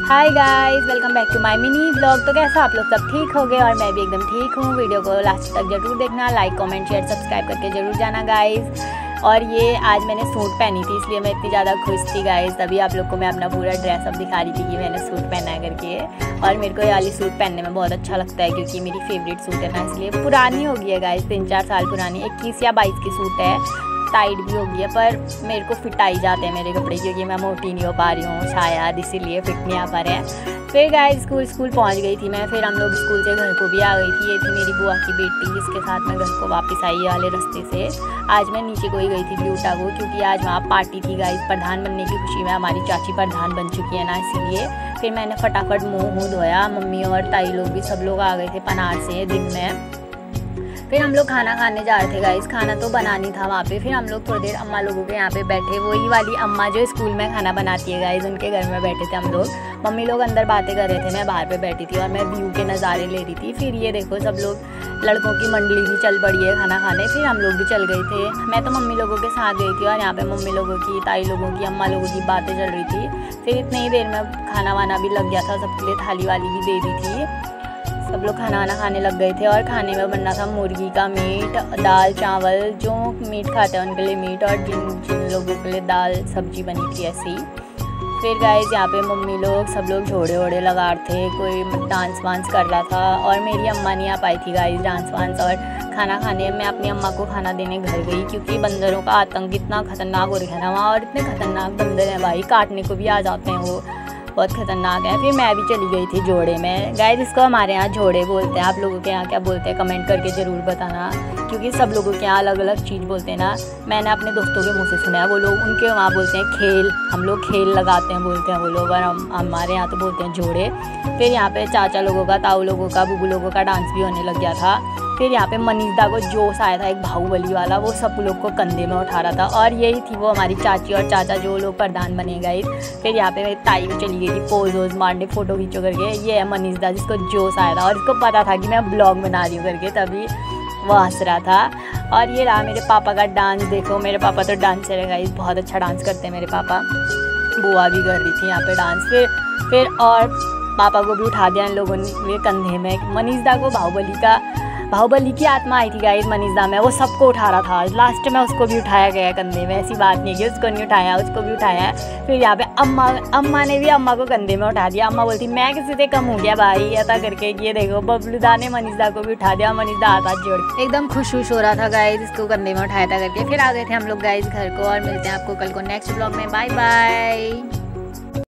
Hi guys, welcome back to my mini blog. तो कैसा आप लोग सब ठीक हो गए और मैं भी एकदम ठीक हूँ। वीडियो को लास्ट तक जरूर देखना, लाइक कमेंट शेयर सब्सक्राइब करके जरूर जाना गाइस। और ये आज मैंने सूट पहनी थी इसलिए मैं इतनी ज़्यादा खुश थी गाइस। तभी आप लोग को मैं अपना पूरा ड्रेसअप दिखा रही थी कि मैंने सूट पहना है करके। और मेरे को ये वाली सूट पहनने में बहुत अच्छा लगता है क्योंकि मेरी फेवरेट सूट है ना, इसलिए पुरानी हो गई है गाइस, 3-4 साल पुरानी, 21 या 22 की सूट है। टाइट भी हो गई है पर मेरे को फिट आ ही जाते हैं मेरे कपड़े क्योंकि मैं मोटी नहीं हो पा रही हूँ शायद, इसीलिए फिट नहीं आ पा रहे हैं। फिर गाइस स्कूल पहुँच गई थी मैं। फिर हम लोग स्कूल से घर को भी आ गई थी। ये थी मेरी बुआ की बेटी जिसके साथ मैं घर को वापस आई वाले रास्ते से। आज मैं नीचे को ही गई थी ब्यूटा को क्योंकि आज वहाँ पार्टी थी गाइस। प्रधान बनने की खुशी में हमारी चाची प्रधान बन चुकी है ना, इसीलिए फिर मैंने फटाफट मुँह धोया। मम्मी और ताई लोग भी सब लोग आ गए थे पनार से दिन में। फिर हम लोग खाना खाने जा रहे थे गाइस। खाना तो बनानी था वहाँ पे। फिर हम लोग थोड़ी देर अम्मा लोगों के यहाँ पे बैठे, वही वाली अम्मा जो स्कूल में खाना बनाती है गाइस, उनके घर में बैठे थे हम लोग। मम्मी लोग अंदर बातें कर रहे थे, मैं बाहर पे बैठी थी और मैं व्यू के नज़ारे ले रही थी। फिर ये देखो सब लोग लड़कों की मंडली भी चल पड़ी है खाना खाने। फिर हम लोग भी चल गए थे। मैं तो मम्मी लोगों के साथ गई थी और यहाँ पे मम्मी लोगों की, ताई लोगों की, अम्मा लोगों की बातें चल रही थी। फिर इतनी ही देर में खाना वाना भी लग गया था, सबके लिए थाली वाली भी दे दी थी। सब लोग खाना वाना खाने लग गए थे और खाने में बनना था मुर्गी का मीट, दाल चावल। जो मीट खाते हैं उनके लिए मीट और जिन लोगों के लिए दाल सब्जी बनी थी ऐसे ही। फिर गाइस यहाँ पे मम्मी लोग सब लोग झोड़े वोड़े लगा रहे थे, कोई डांस वांस कर रहा था। और मेरी अम्मा नहीं आ पाई थी गाइस डांस वांस और खाना खाने। मैं अपनी अम्मा को खाना देने घर गई क्योंकि बंदरों का आतंक इतना खतरनाक हो रहा है ना वहाँ। और इतने खतरनाक बंदर हैं भाई, काटने को भी आ जाते हैं, वो बहुत खतरनाक है। फिर मैं भी चली गई थी जोड़े में गाइस। इसको हमारे यहाँ जोड़े बोलते हैं, आप लोगों के यहाँ क्या बोलते हैं कमेंट करके ज़रूर बताना क्योंकि सब लोगों के यहाँ अलग अलग चीज़ बोलते हैं ना। मैंने अपने दोस्तों के मुँह से सुना है, वो लोग उनके वहाँ बोलते हैं खेल, हम लोग खेल लगाते हैं बोलते हैं वो लोग, और हमारे यहाँ तो बोलते हैं जोड़े। फिर यहाँ पे चाचा लोगों का, ताऊ लोगों का, बुबू लोगों का डांस भी होने लग गया था। फिर यहाँ पे मनीषदा को जोश आया था एक बाहुबली वाला, वो सब लोग को कंधे में उठा रहा था। और यही थी वो हमारी चाची और चाचा जो लोग प्रधान बने गए। फिर यहाँ पे मेरी ताई भी चली गई थी पोज वोज मारने, फोटो खींचो करके। ये है मनीषदा जिसको जोश आया था और इसको पता था कि मैं ब्लॉग बना रही हूँ करके, तभी वो हंस रहा था। और ये रहा मेरे पापा का डांस। देखो मेरे पापा तो डांसर है गाइस, बहुत अच्छा डांस करते हैं मेरे पापा। बुआ भी कर रही थी यहाँ पे डांस। फिर और पापा को भी उठा दिया इन लोगों ने कंधे में। मनीषदा को बाहुबली की आत्मा आई थी गाइस मनीषदा में, वो सबको उठा रहा था। लास्ट में उसको भी उठाया गया कंधे में, ऐसी बात नहीं है कि उसको नहीं उठाया, उसको भी उठाया। फिर यहाँ पे अम्मा ने भी अम्मा को कंधे में उठा दिया। अम्मा बोलती मैं किसी से कम हो गया भाई ऐसा करके। ये देखो बबलूदा ने मनीषदा को भी उठा दिया। मनीषदा हाथ जोड़ एकदम खुश हो रहा था गाइस, इसको कंधे में उठाया था करके। फिर आ गए थे हम लोग गाइस घर को और मिलते हैं आपको कल को नेक्स्ट ब्लॉग में। Bye bye.